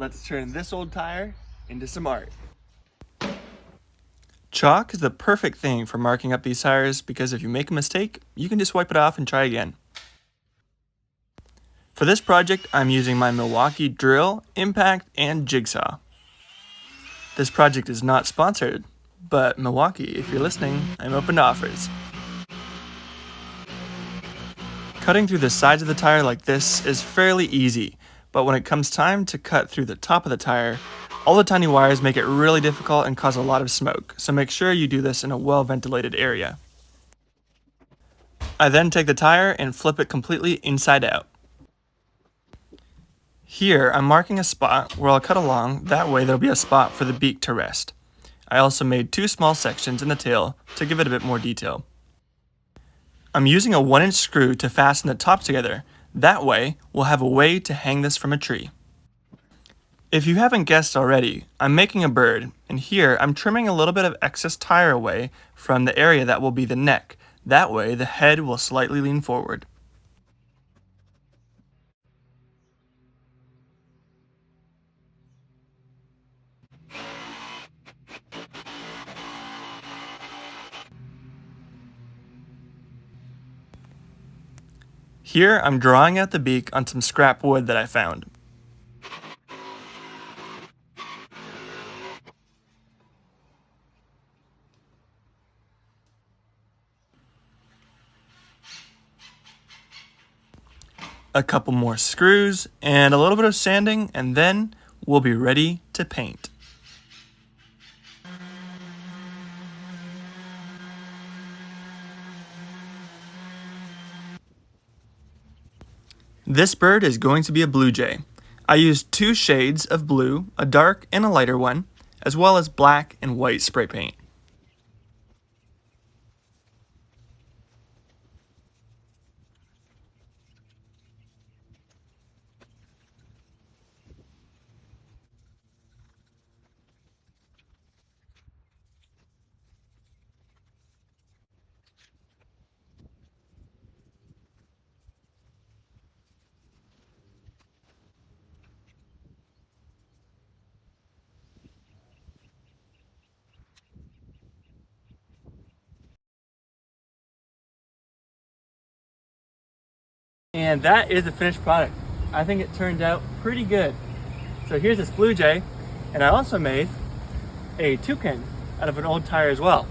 Let's turn this old tire into some art. Chalk is the perfect thing for marking up these tires because if you make a mistake, you can just wipe it off and try again. For this project, I'm using my Milwaukee drill, impact, and jigsaw. This project is not sponsored, but Milwaukee, if you're listening, I'm open to offers. Cutting through the sides of the tire like this is fairly easy, but when it comes time to cut through the top of the tire, all the tiny wires make it really difficult and cause a lot of smoke, so make sure you do this in a well-ventilated area. I then take the tire and flip it completely inside out. Here, I'm marking a spot where I'll cut along, that way there'll be a spot for the beak to rest. I also made 2 small sections in the tail to give it a bit more detail. I'm using a 1-inch screw to fasten the top together, that way we'll have a way to hang this from a tree. If you haven't guessed already, I'm making a bird, and here I'm trimming a little bit of excess tire away from the area that will be the neck, that way the head will slightly lean forward. Here, I'm drawing out the beak on some scrap wood that I found. A couple more screws and a little bit of sanding, and then we'll be ready to paint. This bird is going to be a blue jay. I used 2 shades of blue, a dark and a lighter one, as well as black and white spray paint. And that is the finished product. I think it turned out pretty good. So here's this blue jay, and I also made a toucan out of an old tire as well.